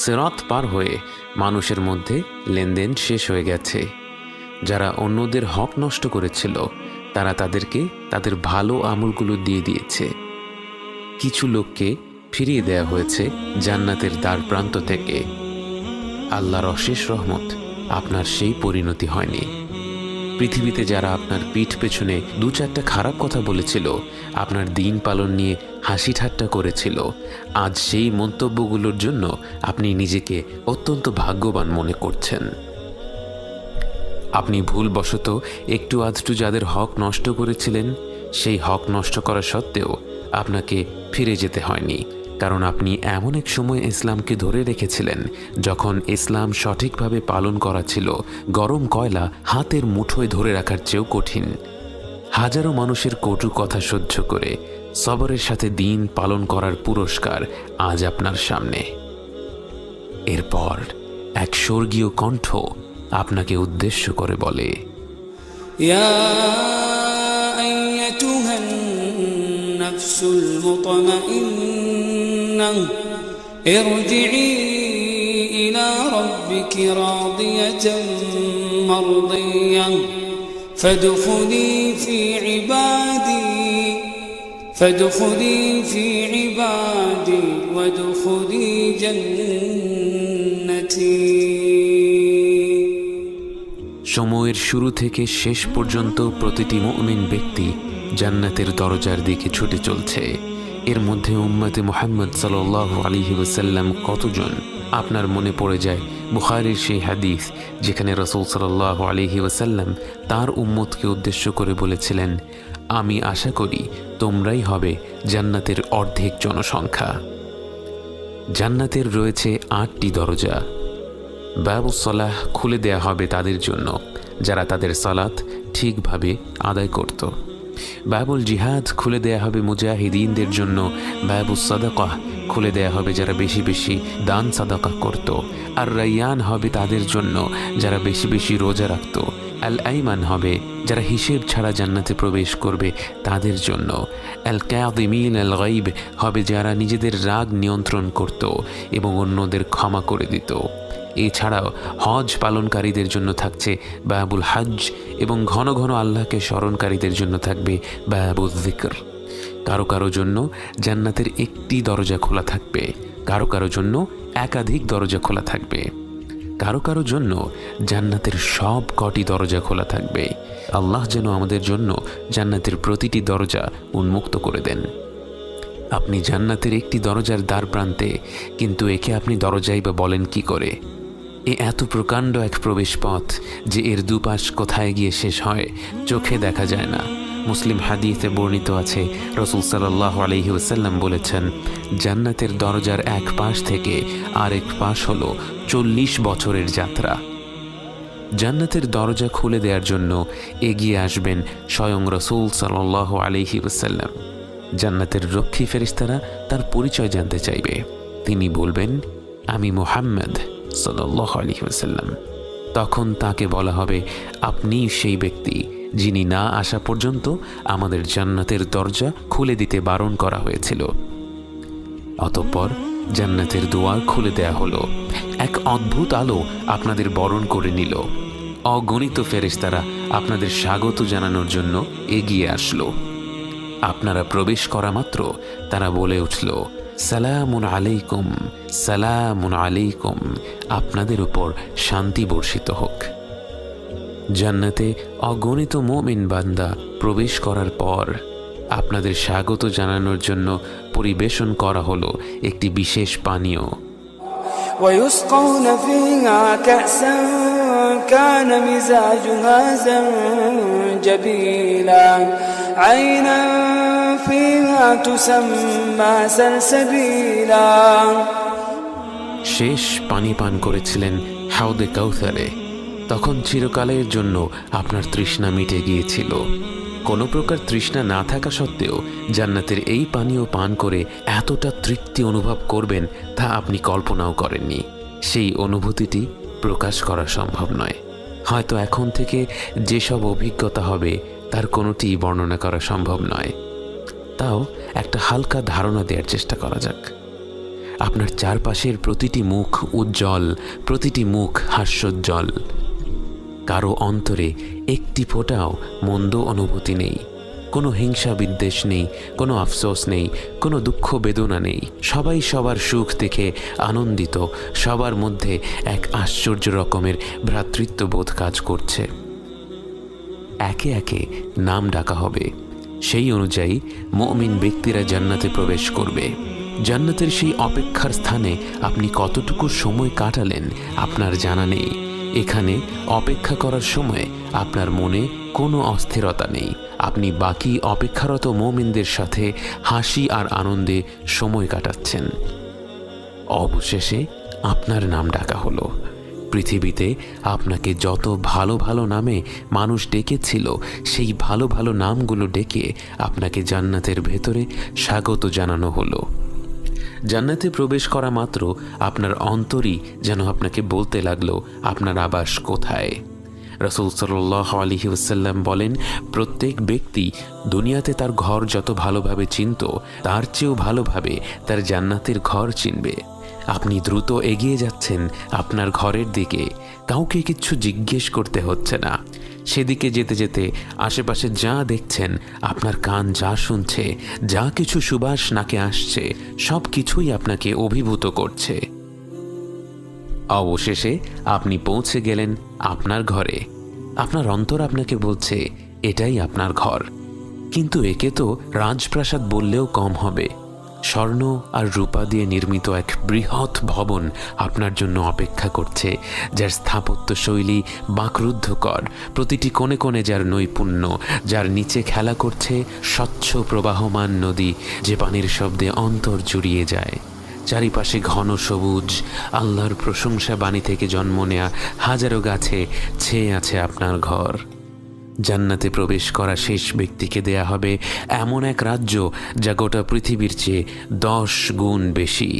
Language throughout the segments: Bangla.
সিরাত পার হয়ে মানুষের মধ্যে লেনদেন শেষ হয়ে গেছে। যারা অন্যদের হক নষ্ট করেছিল তারা তাদেরকে তাদের ভালো আমলগুলো দিয়ে দিয়েছে। কিছু লোককে ফিরিয়ে দেয়া হয়েছে জান্নাতের দ্বার প্রান্ত থেকে। আল্লাহর অশেষ রহমত আপনার সেই পরিণতি হয়নি। পৃথিবীতে যারা আপনার পিঠ পেছনে দু চারটা খারাপ কথা বলেছিল, আপনার দিন পালন নিয়ে হাসি ঠাট্টা করেছিল, আজ সেই মন্তব্যগুলোর জন্য আপনি নিজেকে অত্যন্ত ভাগ্যবান মনে করছেন। আপনি ভুলবশত একটু আধটু যাদের হক নষ্ট করেছিলেন, সেই হক নষ্ট করা সত্ত্বেও আপনাকে ফিরে যেতে হয়নি, কারণ আপনি এমন এক সময় ইসলামকে ধরে রেখেছিলেন যখন ইসলাম সঠিকভাবে পালন করা ছিল গরম কয়লা হাতের মুঠোয় ধরে রাখার চেয়েও কঠিন। হাজারো মানুষের কটু কথা সহ্য করে সবরের সাথে দিন পালন করার পুরস্কার আজ আপনার সামনে। এরপর এক স্বর্গীয় কণ্ঠ আপনাকে উদ্দেশ্য করে বলে, ইয়া আইয়াতুহান নাফসুল মুতমাইন্নাহ ইরজিই ইলা রাব্বিকি রাদিয়াতান মারদিয়াহ ফাদখুলি ফি ইবাদি ওয়াদখুলি জান্নাতি। সময়ের শুরু থেকে শেষ পর্যন্ত প্রতিটি মুমিন ব্যক্তি জান্নাতের দরজার দিকে ছুটে চলছে। এর মধ্যে উম্মতে মুহাম্মদ সাল্লাল্লাহু আলাইহি ওয়াসাল্লাম কতজন? আপনার মনে পড়ে যায় বুখারীর সেই হাদিস যেখানে রাসূল সাল্লাল্লাহু আলাইহি ওয়াসাল্লাম তার উম্মতকে উদ্দেশ্য করে বলেছিলেন, আমি আশা করি তোমরাই হবে জান্নাতের অর্ধেক জনসংখ্যা। জান্নাতের রয়েছে 8টি দরজা। বাবুস সালাহ খুলে দেয়া হবে তাদের জন্য যারা তাদের সালাত ঠিকভাবে আদায় করত। বাবুল জিহাদ খুলে দেয়া হবে মুজাহিদিনদের জন্য। বাবুস সাদাকাহ খুলে দেয়া হবে যারা বেশি বেশি দান সাদাকা করত। আর রাইয়ান হবে তাদের জন্য যারা বেশি বেশি রোজা রাখত। আল আইমান হবে যারা হিসেব ছাড়া জান্নাতে প্রবেশ করবে তাদের জন্য। আল কাযিমিন আল গায়ব হবে যারা নিজেদের রাগ নিয়ন্ত্রণ করত এবং অন্যদের ক্ষমা করে দিত। এছাড়াও হজ পালনকারীদের জন্য থাকছে বাবুল হজ এবং ঘন ঘন আল্লাহকে স্মরণকারীদের জন্য থাকবে বাবুল যিকর। কারো কারো জন্য জান্নাতের একটি দরজা খোলা থাকবে, কারো কারো জন্য একাধিক দরজা খোলা থাকবে, কারো কারো জন্য জান্নাতের সব কটি দরজা খোলা থাকবে। আল্লাহ যেন আমাদের জন্য জান্নাতের প্রতিটি দরজা উন্মুক্ত করে দেন। আপনি জান্নাতের একটি দরজার দ্বার প্রান্তে, কিন্তু একে আপনি দরজাই বা বলেন কি করে? এ এত প্রকাণ্ড এক প্রবেশ পথ যে এর দুপাশ কোথায় গিয়ে শেষ হয় চোখে দেখা যায় না। মুসলিম হাদিসে বর্ণিত আছে, রাসূল সাল্লাল্লাহু আলাইহি ওয়াসাল্লাম বলেছেন, জান্নাতের দরজার এক পাশ থেকে আরেক পাশ হলো 40 বছরের যাত্রা। জান্নাতের দরজা খুলে দেওয়ার জন্য এগিয়ে আসবেন স্বয়ং রাসূল সাল্লাল্লাহু আলাইহি ওয়াসাল্লাম। জান্নাতের রক্ষী ফেরেশতারা তার পরিচয় জানতে চাইবে। তিনি বলবেন, আমি মুহাম্মদ সাল্লাল্লাহু আলাইহি ওয়াসাল্লাম। তখন তাকে বলা হবে, আপনি সেই ব্যক্তি যিনি না আসা পর্যন্ত আমাদের জান্নাতের দরজা খুলে দিতে বারণ করা হয়েছিল। অতঃপর জান্নাতের দুয়ার খুলে দেয়া হলো। এক অদ্ভুত আলো আপনাদের বরণ করে নিল। অগণিত ফেরেশতারা আপনাদের স্বাগত জানানোর জন্য এগিয়ে আসলো। আপনারা প্রবেশ করা মাত্র তারা বলে উঠল, সালামুন আলাইকুম, সালামুন আলাইকুম, আপনাদের উপর শান্তি বর্ষিত হোক। জান্নাতে অগণিত মুমিন বান্দা প্রবেশ করার পর আপনাদের স্বাগত জানানোর জন্য পরিবেশন করা হলো একটি বিশেষ পানীয়। ويسقون فيها كأسا كان مزاجها زنجبيلا عينا فيها تسمى سلسبيلا। শেষ পানি পান করেছিলেন হাউদে কাউসারে। তখন চিরকালের জন্য আপনার তৃষ্ণা মিটে গিয়েছিল। কোনো প্রকার তৃষ্ণা না থাকা সত্ত্বেও জান্নাতের এই পানীয় পান করে এতটা তৃপ্তি অনুভব করবেন তা আপনি কল্পনাও করেননি। সেই অনুভূতিটি প্রকাশ করা সম্ভব নয়। হয়তো এখন থেকে যেসব অভিজ্ঞতা হবে তার কোনোটিই বর্ণনা করা সম্ভব নয়। তাও একটা হালকা ধারণা দেওয়ার চেষ্টা করা যাক। আপনার চারপাশের প্রতিটি মুখ উজ্জ্বল, প্রতিটি মুখ হাস্যোজ্জ্বল। কারো অন্তরে একটি ফোঁটাও মন্দ অনুভূতি নেই, কোনো হিংসা বিদ্বেষ নেই, কোনো আফসোস নেই, কোনো দুঃখ বেদনা নেই। সবাই সবার সুখ দেখে আনন্দিত, সবার মধ্যে এক আশ্চর্য রকমের ভ্রাতৃত্ববোধ কাজ করছে। একে একে নাম ডাকা হবে, সেই অনুযায়ী মুমিন ব্যক্তিরা জান্নাতে প্রবেশ করবে। জান্নাতের সেই অপেক্ষার স্থানে আপনি কতটুকু সময় কাটালেন আপনার জানা নেই। এখানে অপেক্ষা করার সময় আপনার মনে কোনো অস্থিরতা নেই। আপনি বাকি অপেক্ষারত মুমিনদের সাথে হাসি আর আনন্দে সময় কাটাচ্ছেন। অবশেষে আপনার নাম ডাকা হলো। পৃথিবীতে আপনাকে যত ভালো ভালো নামে মানুষ ডেকেছিল, সেই ভালো ভালো নামগুলো ডেকে আপনাকে জান্নাতের ভেতরে স্বাগত জানানো হলো। জান্নাতে প্রবেশ করা মাত্র আপনার অন্তরই যেন আপনাকে বলতে লাগলো আপনার আবাস কোথায়। রাসূল সাল্লাল্লাহু আলাইহি ওয়াসাল্লাম বলেন, প্রত্যেক ব্যক্তি দুনিয়াতে তার ঘর যত ভালোভাবে চিনত, তার চেয়েও ভালোভাবে তার জান্নাতের ঘর চিনবে। আপনি দ্রুত এগিয়ে যাচ্ছেন আপনার ঘরের দিকে, কাউকে কিচ্ছু জিজ্ঞেস করতে হচ্ছে না। সেদিকে যেতে যেতে আশেপাশে যা দেখছেন, আপনার কান যা শুনছে, যা কিছু সুবাস নাকে আসছে, সব কিছুই আপনাকে অভিভূত করছে। অবশেষে আপনি পৌঁছে গেলেন আপনার ঘরে। আপনার অন্তর আপনাকে বলছে এটাই আপনার ঘর। কিন্তু একে তো রাজপ্রাসাদ বললেও কম হবে। স্বর্ণ আর রূপা দিয়ে নির্মিত এক বৃহৎ ভবন আপনার জন্য অপেক্ষা করছে, যার স্থাপত্য শৈলী বাকরুদ্ধকর, প্রতিটি কোণে কোণে যার নৈপুণ্য, যার নিচে খেলা করছে স্বচ্ছ প্রবাহমান নদী, যে পানির শব্দে অন্তর জুড়িয়ে যায়। চারিপাশে ঘন সবুজ, আল্লাহর প্রশংসা বাণী থেকে জন্ম নেয়া হাজারো গাছে ছেয়ে আছে আপনার ঘর। জান্নাতে প্রবেশ করা শেষ ব্যক্তিকে দেয়া হবে এমন এক রাজ্য যা গোটা পৃথিবীর চেয়ে 10 গুণ বেশি।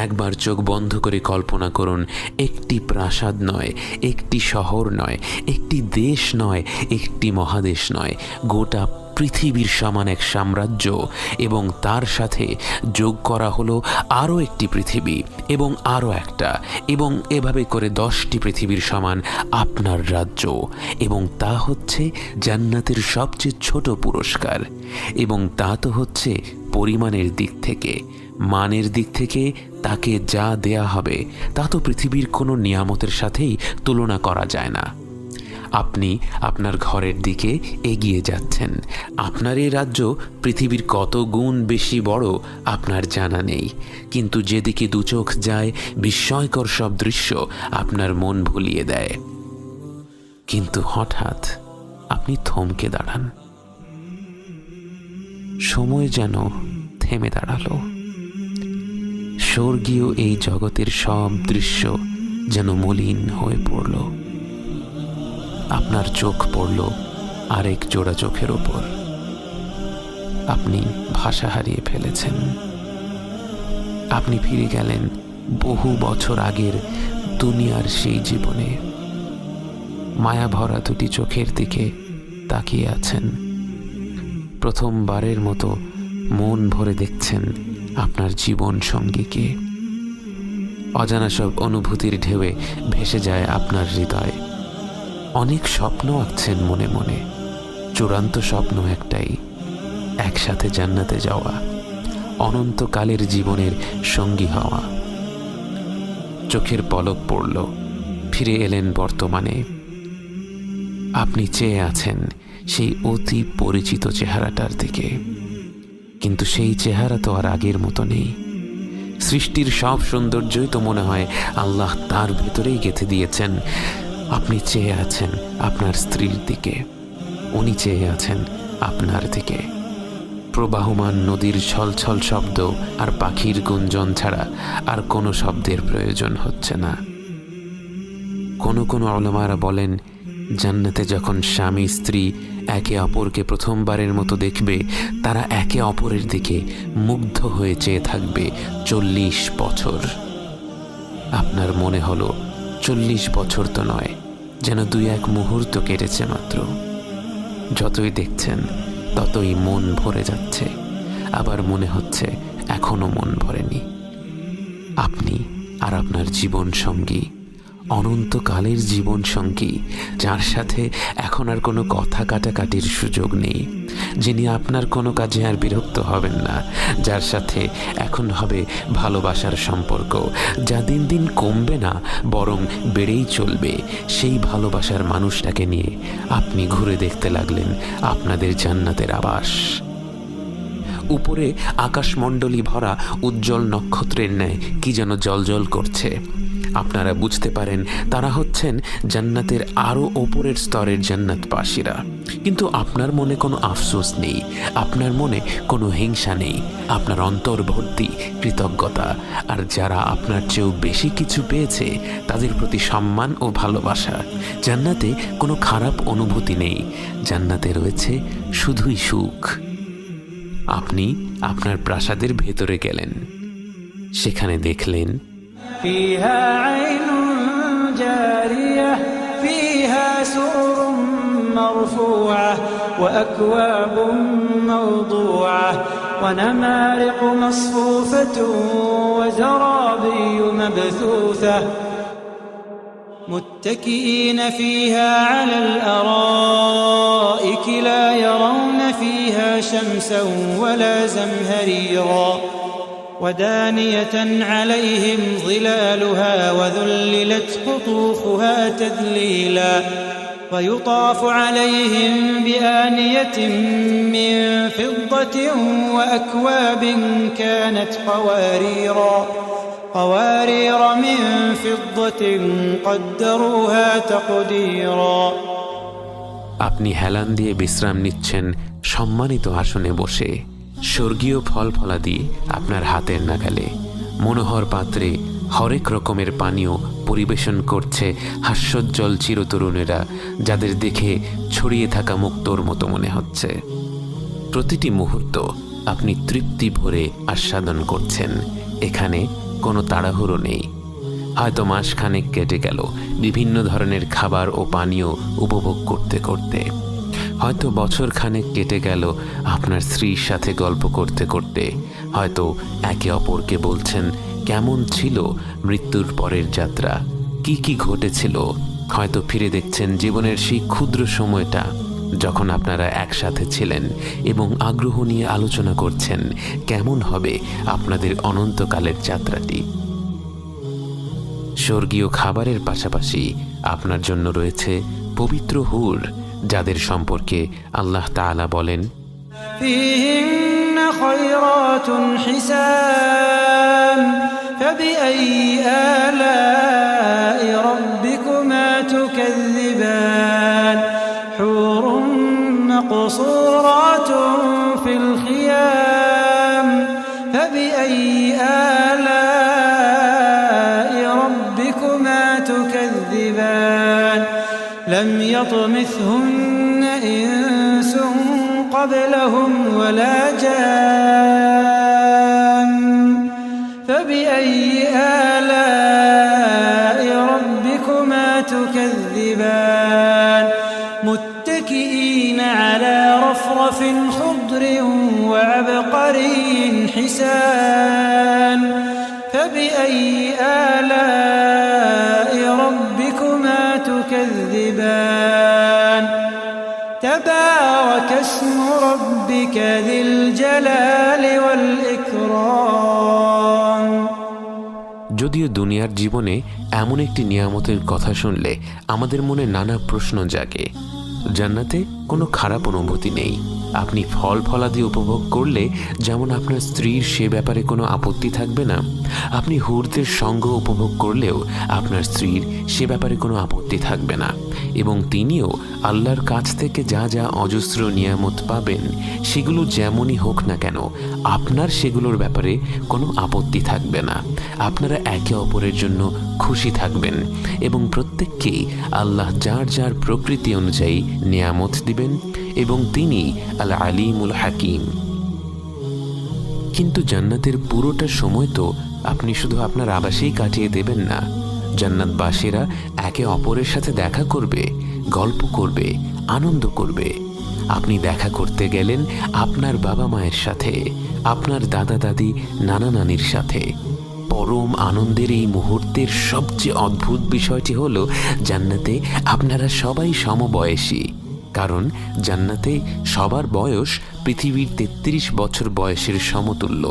একবার চোখ বন্ধ করে কল্পনা করুন, একটি প্রাসাদ নয়, একটি শহর নয়, একটি দেশ নয়, একটি মহাদেশ নয়, গোটা পৃথিবীর সমান এক সাম্রাজ্য, এবং তার সাথে যোগ করা হলো আরও একটি পৃথিবী এবং আরও একটা, এবং এভাবে করে 10টি পৃথিবীর সমান আপনার রাজ্য। এবং তা হচ্ছে জান্নাতের সবচেয়ে ছোট পুরস্কার। এবং তা তো হচ্ছে পরিমাণের দিক থেকে। মানের দিক থেকে তাকে যা দেয়া হবে তা তো পৃথিবীর কোনো নিয়ামতের সাথেই তুলনা করা যায় না। আপনি আপনার ঘরের দিকে এগিয়ে যাচ্ছেন। আপনার এই রাজ্য পৃথিবীর কত গুণ বেশি বড় আপনার জানা নেই, কিন্তু যেদিকে দুচোখ যায় বিস্ময়কর সব দৃশ্য আপনার মন ভুলিয়ে দেয়। কিন্তু হঠাৎ আপনি থমকে দাঁড়ান। সময় যেন থেমে দাঁড়ালো। স্বর্গীয় এই জগতের সব দৃশ্য যেন মলিন হয়ে পড়ল। আপনার চোখ পড়ল আরেক জোড়া চোখের ওপর। আপনি ভাষা হারিয়ে ফেলেছেন। আপনি ফিরে গেলেন বহু বছর আগের দুনিয়ার সেই জীবনে। মায়া ভরা দুটি চোখের দিকে তাকিয়ে আছেন। প্রথমবারের মতো মন ভরে দেখছেন আপনার জীবন সঙ্গীকে। অজানা সব অনুভূতির ঢেউয়ে ভেসে যায় আপনার হৃদয়। অনেক স্বপ্ন আঁকছেন মনে মনে। চূড়ান্ত স্বপ্ন একটাই, একসাথে জান্নাতে যাওয়া, অনন্তকালের জীবনের সঙ্গী হওয়া। চোখের পলক পড়ল, ফিরে এলেন বর্তমানে। আপনি চেয়ে আছেন সেই অতি পরিচিত চেহারাটার দিকে, কিন্তু সেই চেহারা তো আর আগের মতো নেই। সৃষ্টির সব সৌন্দর্যই তো মনে হয় আল্লাহ তার ভেতরেই গেঁথে দিয়েছেন। আপনি চেয়ে আছেন আপনার স্ত্রীর দিকে, উনি চেয়ে আছেন আপনার দিকে। প্রবাহমান নদীর ছলছল শব্দ আর পাখির গুঞ্জন ছাড়া আর কোনো শব্দের প্রয়োজন হচ্ছে না। কোনো কোনো উলামারা বলেন, জান্নাতে যখন স্বামী স্ত্রী একে অপরকে প্রথমবারের মতো দেখবে, তারা একে অপরের দিকে মুগ্ধ হয়ে চেয়ে থাকবে 40 বছর। আপনার মনে হলো 40 বছর তো নয়, যেন 2-1 মুহূর্ত কেটেছে মাত্র। যতই দেখছেন ততই মন ভরে যাচ্ছে, আবার মনে হচ্ছে এখনো মন ভরেনি। আপনি আর আপনার জীবন সঙ্গী, অনন্তকালের জীবন সঙ্গী, যার সাথে এখন আর কোনো কথা কাটাকাটির সুযোগ নেই, যিনি আপনার কোনো কাজে আর বিরক্ত হবেন না, যার সাথে এখন হবে ভালোবাসার সম্পর্ক, যা দিন দিন কমবে না বরং বেড়েই চলবে। সেই ভালোবাসার মানুষটাকে নিয়ে আপনি ঘুরে দেখতে লাগলেন আপনাদের জান্নাতের আবাস। উপরে আকাশমণ্ডলী ভরা উজ্জ্বল নক্ষত্রের ন্যায় কি যেন জ্বলজ্বল করছে। আপনারা বুঝতে পারেন তারা হচ্ছেন জান্নাতের আরও ওপরের স্তরের জান্নাতবাসীরা। কিন্তু আপনার মনে কোনো আফসোস নেই, আপনার মনে কোনো হিংসা নেই, আপনার অন্তর ভর্তি কৃতজ্ঞতা। আর যারা আপনার চেয়েও বেশি কিছু পেয়েছে তাদের প্রতি সম্মান ও ভালোবাসা। জান্নাতে কোনো খারাপ অনুভূতি নেই, জান্নাতে রয়েছে শুধুই সুখ। আপনি আপনার প্রাসাদের ভেতরে গেলেন, সেখানে দেখলেন فيها عين جارية فيها سرر مرفوعة وأكواب موضوعة ونمارق مصفوفة وزرابي مبثوثة متكئين فيها على الأرائك لا يرون فيها شمسا ولا زمهريرا ودانية عليهم ظلالها وذللت قطوفها تذليلا ويطاف عليهم بآنية من فضة وأكواب كانت قوارير من فضة قدروها تقديرا। আপনি হেলান দিয়ে বিশ্রাম নিচ্ছেন সম্মানিত আসনে বসে। স্বর্গীয় ফল ফলাদি আপনার হাতের নাগালে। মনোহর পাত্রে হরেক রকমের পানীয় পরিবেশন করছে হাস্যোজ্জ্বল চিরতরুণেরা, যাদের দেখে ছড়িয়ে থাকা মুক্তোর মতো মনে হচ্ছে। প্রতিটি মুহূর্ত আপনি তৃপ্তি ভরে আস্বাদন করছেন। এখানে কোনো তাড়াহুড়ো নেই। হয়তো মাসখানেক কেটে গেল বিভিন্ন ধরনের খাবার ও পানীয় উপভোগ করতে করতে। হয়তো বছরখানেক কেটে গেল আপনার স্ত্রীর সাথে গল্প করতে করতে। হয়তো একে অপরকে বলছেন কেমন ছিল মৃত্যুর পরের যাত্রা, কি কি ঘটেছিল। হয়তো ফিরে দেখছেন জীবনের সেই ক্ষুদ্র সময়টা যখন আপনারা একসাথে ছিলেন এবং আগ্রহ নিয়ে আলোচনা করছেন কেমন হবে আপনাদের অনন্তকালের যাত্রাটি। স্বর্গীয় খাবারের পাশাপাশি আপনার জন্য রয়েছে পবিত্র হুর, যাদের সম্পর্কে আল্লাহ তাআলা বলেন فيهن خيرات حسان فبأي آلاء ربكما تكذبان حور مقصورات في الخيام فبأي آلاء ربكما تكذبان لم يطمثهن إنس قبلهم ولا جان فبأي آلاء ربكما تكذبان متكئين على رفرف خضر وعبقري حسان فبأي آلاء ربكما تكذبان تبارك اسم ربك ذي الجلال والإكرام। যদিও দুনিয়ার জীবনে এমন একটি নিয়ামতের কথা শুনলে আমাদের মনে নানা প্রশ্ন জাগে। জান্নাতে কোনো খারাপ অনুভূতি নেই। আপনি ফল ফলাদি উপভোগ করলে যেমন আপনার স্ত্রীর সে ব্যাপারে কোনো আপত্তি থাকবে না, আপনি হুরদের সঙ্গ উপভোগ করলেও আপনার স্ত্রীর সে ব্যাপারে কোনো আপত্তি থাকবে না। এবং তিনিও আল্লাহর কাছ থেকে যা যা অজস্র নিয়ামত পাবেন সেগুলো যেমনই হোক না কেন আপনার সেগুলোর ব্যাপারে কোনো আপত্তি থাকবে না। আপনারা একে অপরের জন্য খুশি থাকবেন এবং প্রত্যেককেই আল্লাহ যার যার প্রকৃতি অনুযায়ী নিয়ামত দিবেন এবং তিনি আল আলিমুল হাকিম। কিন্তু জান্নাতের পুরোটা সময় তো আপনি শুধু আপনার আবাসেই কাটিয়ে দেবেন না। জান্নাতবাসীরা একে অপরের সাথে দেখা করবে, গল্প করবে, আনন্দ করবে। আপনি দেখা করতে গেলেন আপনার বাবা মায়ের সাথে, আপনার দাদা দাদি নানা নানির সাথে। পরম আনন্দের এই মুহূর্তের সবচেয়ে অদ্ভুত বিষয়টি হলো জান্নাতে আপনারা সবাই সমবয়সী, কারণ জান্নাতে সবার বয়স পৃথিবীর ৩৩ বছর বয়সের সমতুল্য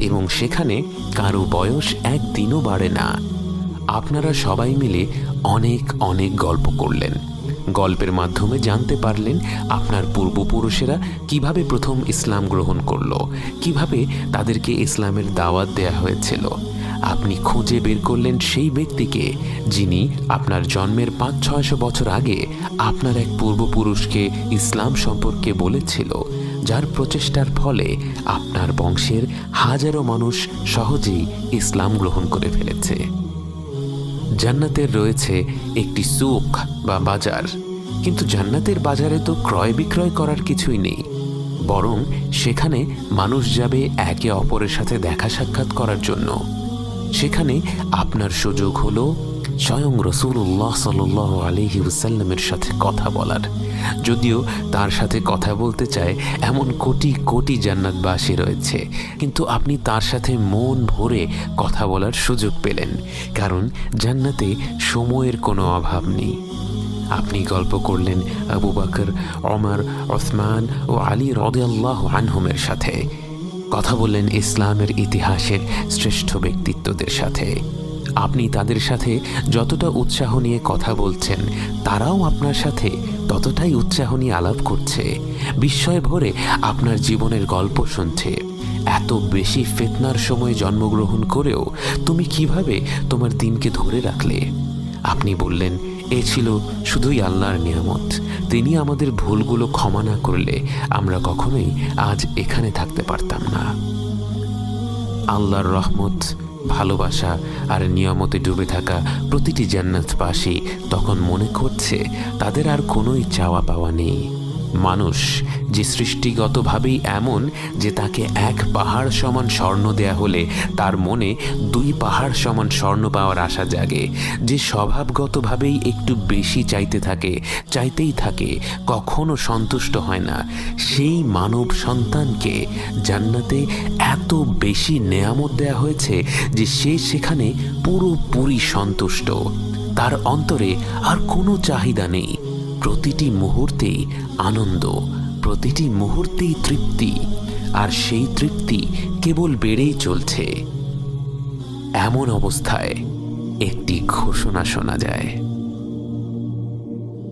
এবং সেখানে কারো বয়স একদিনও বাড়ে না। আপনারা সবাই মিলে অনেক অনেক গল্প করলেন। গল্পের মাধ্যমে জানতে পারলেন আপনার পূর্বপুরুষেরা কিভাবে প্রথম ইসলাম গ্রহণ করলো, কিভাবে তাদেরকে ইসলামের দাওয়াত দেয়া হয়েছিল। আপনি খুঁজে বের করলেন সেই ব্যক্তিকে যিনি আপনার জন্মের ৫০০-৬০০ বছর আগে আপনার এক পূর্বপুরুষকে ইসলাম সম্পর্কে বলেছিল, যার প্রচেষ্টার ফলে আপনার বংশের হাজারো মানুষ সহজেই ইসলাম গ্রহণ করে ফেলেছে। জান্নাতের রয়েছে একটি সুক বা বাজার, কিন্তু জান্নাতের বাজারে তো ক্রয় বিক্রয় করার কিছুই নেই, বরং সেখানে মানুষ যাবে একে অপরের সাথে দেখা সাক্ষাৎ করার জন্য। সেখানে আপনার সুযোগ হলো স্বয়ং রাসূলুল্লাহ সাল্লাল্লাহু আলাইহি ওয়াসাল্লামের সাথে কথা বলার। যদিও তার সাথে কথা বলতে চায় এমন কোটি কোটি জান্নাতবাসী রয়েছে, কিন্তু আপনি তার সাথে মন ভরে কথা বলার সুযোগ পেলেন, কারণ জান্নাতে সময়ের কোনো অভাব নেই। আপনি গল্প করলেন আবু বকর, ওমর, ওসমান ও আলী রাদিয়াল্লাহু আনহুমের সাথে, কথা বললেন ইসলামের ইতিহাসের শ্রেষ্ঠ ব্যক্তিত্বদের সাথে। আপনি তাদের সাথে যতটা উৎসাহ নিয়ে কথা বলছেন, তারাও আপনার সাথে ততটাই উৎসাহ নিয়ে আলাপ করছে, বিস্ময় ভরে আপনার জীবনের গল্প শুনছে। এত বেশি ফিতনার সময় জন্মগ্রহণ করেও তুমি কিভাবে তোমার দিনকে ধরে রাখলে? আপনি বললেন, এ ছিল শুধুই আল্লাহর নিয়ামত। তিনি আমাদের ভুলগুলো ক্ষমা না করলে আমরা কখনোই আজ এখানে থাকতে পারতাম না। আল্লাহর রহমত, ভালোবাসা আর নিয়ামতে ডুবে থাকা প্রতিটি জান্নাতবাসী তখন মনে করছে তাদের আর কোনোই চাওয়া পাওয়া নেই। মানুষ যে সৃষ্টিগতভাবেই এমন যে তাকে এক পাহাড় সমান স্বর্ণ দেয়া হলে তার মনে 2 পাহাড় সমান স্বর্ণ পাওয়ার আশা জাগে, যে স্বভাবগতভাবেই একটু বেশি চাইতেই থাকে, কখনো সন্তুষ্ট হয় না, সেই মানব সন্তানকে জান্নাতে এত বেশি নেয়ামত দেয়া হয়েছে যে সে সেখানে পুরোপুরি সন্তুষ্ট। তার অন্তরে আর কোনো চাহিদা নেই। প্রতিটি মুহূর্তেই আনন্দ, প্রতিটি মুহূর্তেই তৃপ্তি, আর সেই তৃপ্তি কেবল বেড়েই চলছে। এমন অবস্থায় একটি ঘোষণা শোনা যায়,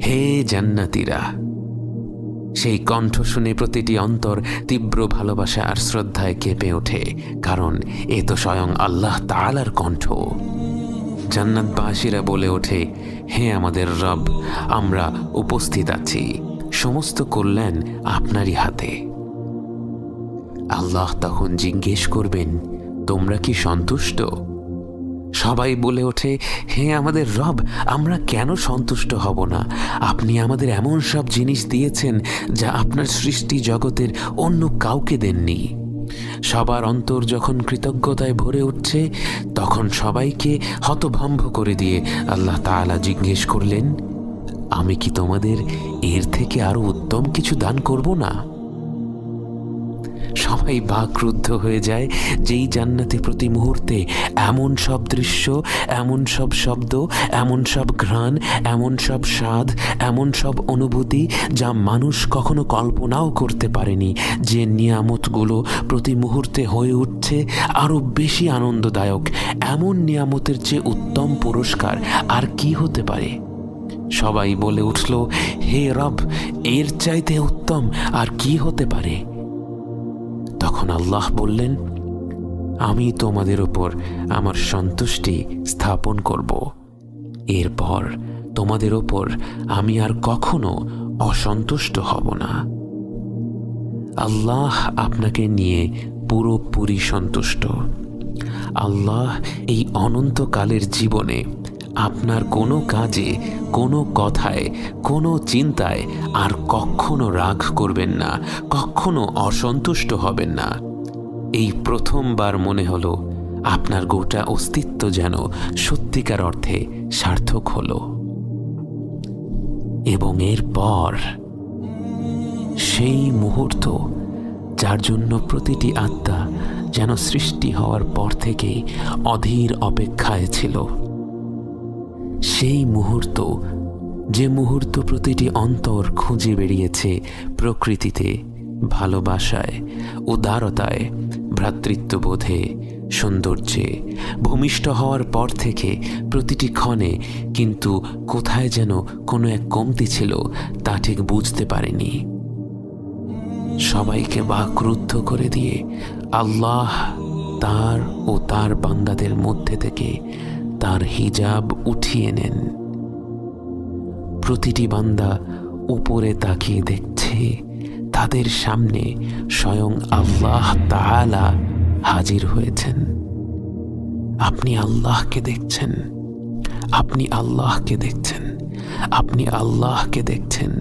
হে জান্নাতীরা। সেই কণ্ঠ শুনে প্রতিটি অন্তর তীব্র ভালোবাসা আর শ্রদ্ধায় কেঁপে ওঠে, কারণ এ তো স্বয়ং আল্লাহ তাআলার কণ্ঠ। জান্নাতবাসীরা বলে ওঠে, হে আমাদের রব, আমরা উপস্থিত আছি, সমস্ত কল্যাণ আপনারই হাতে। আল্লাহ তখন জিজ্ঞেস করবেন, তোমরা কি সন্তুষ্ট? সবাই বলে ওঠে, হে আমাদের রব, আমরা কেন সন্তুষ্ট হব না? আপনি আমাদের এমন সব জিনিস দিয়েছেন যা আপনার সৃষ্টি জগতের অন্য কাউকে দেননি। সবার অন্তর যখন কৃতজ্ঞতায় ভরে উঠছে, তখন সবাইকে হতভম্ব করে দিয়ে আল্লাহ তাআলা জিজ্ঞেস করলেন, আমি কি তোমাদের এর থেকে আরো উত্তম কিছু দান করব না? সবাই বাকরুদ্ধ হয়ে যায়, যেই জান্নাতে প্রতি মুহূর্তে এমন সব দৃশ্য, এমন সব শব্দ, এমন সব ঘ্রাণ, এমন সব স্বাদ, এমন সব অনুভূতি যা মানুষ কখনো কল্পনাও করতে পারেনি, যে নিয়ামতগুলো প্রতি মুহূর্তে হয়ে উঠছে আরো বেশি আনন্দদায়ক। এমন নিয়ামতের চেয়ে উত্তম পুরস্কার আর কি হতে পারে? সবাই বলে উঠল, হে রব, এর চাইতে উত্তম আর কি হতে পারে? তখন আল্লাহ বললেন, আমি তোমাদের উপর আমার সন্তুষ্টি স্থাপন করব। এরপর তোমাদের উপর আমি আর কখনো অসন্তুষ্ট হব না। আল্লাহ আপনাকে নিয়ে পুরোপুরি সন্তুষ্ট। আল্লাহ এই অনন্তকালের জীবনে আপনার কোনো কাজে, কোনো কথায়, কোনো চিন্তায় আর কখনো রাগ করবেন না, কখনো অসন্তুষ্ট হবেন না। এই প্রথমবার মনে হলো আপনার গোটা অস্তিত্ব যেন সত্যিকার অর্থে সার্থক হলো। এবং এরপর সেই মুহূর্ত যার জন্য প্রতিটি আত্মা যেন সৃষ্টি হওয়ার পর থেকেই অধীর অপেক্ষায় ছিল। সেই মুহূর্ত, যে মুহূর্ত প্রতিটি অন্তর খুঁজে বেরিয়েছে প্রকৃতিতে, ভালোবাসায়, উদারতায়, ভ্রাতৃত্ববোধে, সৌন্দর্যে ভূমিষ্ঠ হওয়ার পর থেকে প্রতিটি ক্ষণে কিন্তু কোথায় যেন কোনো এক কমতি ছিল, তা ঠিক বুঝতে পারেনি। সবাইকে বাকরুদ্ধ করে দিয়ে আল্লাহ তার ও তার বান্দাদের মধ্যে থেকে তার হিজাব উঠিয়ে নেন। প্রতিটি বান্দা উপরে তাকিয়ে দেখছে, তাদের সামনে স্বয়ং আল্লাহ তাআলা হাজির হয়েছেন। আপনি আল্লাহকে দেখছেন, আপনি আল্লাহকে দেখছেন, আপনি আল্লাহকে দেখছেন।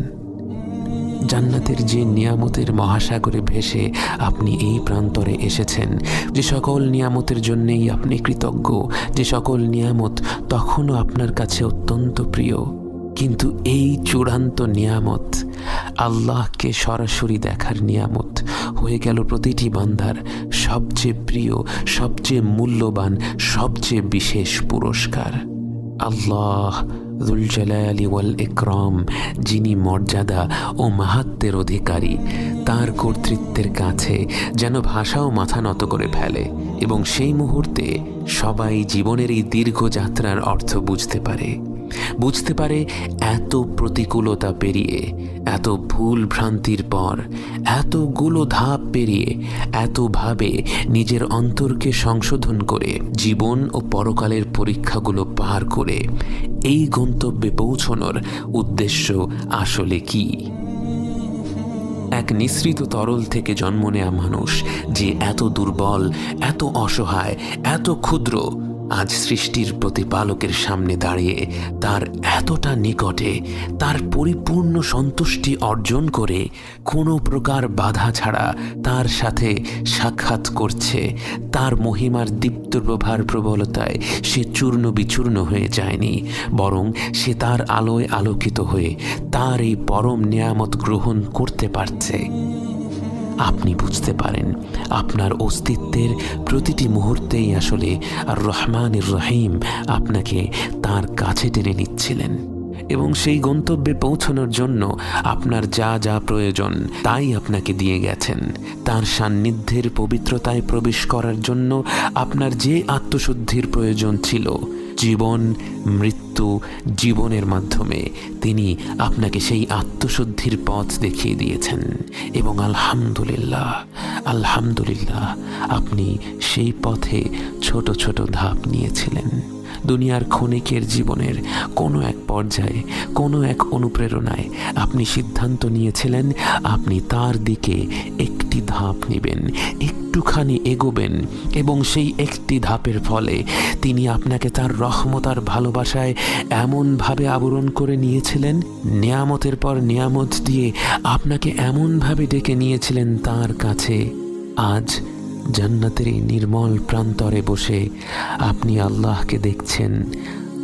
জান্নাতের যে নিয়ামতের মহাসাগরে ভেসে আপনি এই প্রান্তরে এসেছেন, যে সকল নিয়ামতের জন্যেই আপনি কৃতজ্ঞ, যে সকল নিয়ামত তখনও আপনার কাছে অত্যন্ত প্রিয়, কিন্তু এই চূড়ান্ত নিয়ামত, আল্লাহকে সরাসরি দেখার নিয়ামত হয়ে গেল প্রতিটি বান্দার সবচেয়ে প্রিয়, সবচেয়ে মূল্যবান, সবচেয়ে বিশেষ পুরস্কার। আল্লাহ যুল জালালি ওয়াল ইকরাম, যিনি মর্যাদা ও মাহাত্ম্যের অধিকারী, তার কর্তৃত্বের কাছে যেন ভাষাও মাথা নত করে ফেলে, এবং সেই মুহূর্তে সবাই জীবনের এই দীর্ঘ যাত্রার অর্থ বুঝতে পারে এত প্রতিকূলতা পেরিয়ে, এত ভুল ভ্রান্তির পর, এতগুলো ধাপ পেরিয়ে, এতভাবে নিজের অন্তরকে সংশোধন করে, জীবন ও পরকালের পরীক্ষাগুলো পার করে এই গন্তব্যে পৌঁছানোর উদ্দেশ্য আসলে কি। এক নিঃসৃত তরল থেকে জন্ম নেয়া মানুষ যে এত দুর্বল, এত অসহায়, এত ক্ষুদ্র, আজ সৃষ্টির প্রতিপালকের সামনে দাঁড়িয়ে তার এতটা নিকটে, তার পরিপূর্ণ সন্তুষ্টি অর্জন করে কোনো প্রকার বাধা ছাড়া তার সাথে সাক্ষাৎ করছে। তার মহিমার দীপ্ত প্রভার প্রবলতায় সে চূর্ণ বিচূর্ণ হয়ে যায়নি, বরং সে তার আলোয় আলোকিত হয়ে তার এই পরম নিয়ামত গ্রহণ করতে পারছে। আপনি বুঝতে পারেন আপনার অস্তিত্বের প্রতিটি মুহূর্তেই আসলে আর রহমানির রহিম আপনাকে তার কাছে টেনে নিচ্ছিলেন, এবং সেই গন্তব্যে পৌঁছানোর জন্য আপনার যা যা প্রয়োজন তাই আপনাকে দিয়ে গেছেন। তার সান্নিধ্যের পবিত্রতায় প্রবেশ করার জন্য আপনার যে আত্মশুদ্ধির প্রয়োজন ছিল, জীবন, মৃত্যু, জীবনের মাধ্যমে তিনি আপনাকে সেই আত্মশুদ্ধির পথ দেখিয়ে দিয়েছেন। এবং আলহামদুলিল্লাহ, আলহামদুলিল্লাহ, আপনি সেই পথে ছোট ছোট ধাপ নিয়েছিলেন। দুনিয়ার ক্ষণিকের জীবনের কোনো এক পর্যায়ে, কোনো এক অনুপ্রেরণায় আপনি সিদ্ধান্ত নিয়েছিলেন আপনি তার দিকে একটি ধাপ নেবেন, একটুখানি এগোবেন, এবং সেই একটি ধাপের ফলে তিনি আপনাকে তার রহমত আর ভালোবাসায় এমনভাবে আবরণ করে নিয়েছিলেন, নিয়ামতের পর নিয়ামত দিয়ে আপনাকে এমনভাবে ডেকে নিয়েছিলেন তার কাছে। আজ জান্নাতের এই নির্মল প্রান্তরে বসে আপনি আল্লাহকে দেখছেন,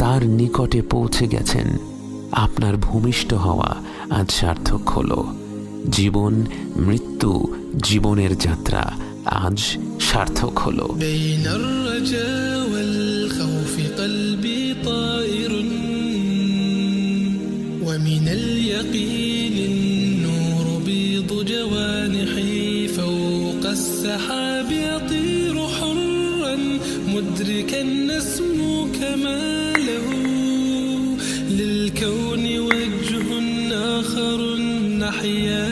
তার নিকটে পৌঁছে গেছেন। আপনার ভূমিষ্ঠ হওয়া আজ সার্থক হলো। জীবন, মৃত্যু, জীবনের যাত্রা আজ সার্থক হলো। ومن اليقين النور بيض جوانحي فوق السحاب يطير حرا مدركا نسمو كماله للكون وجه آخر نحيا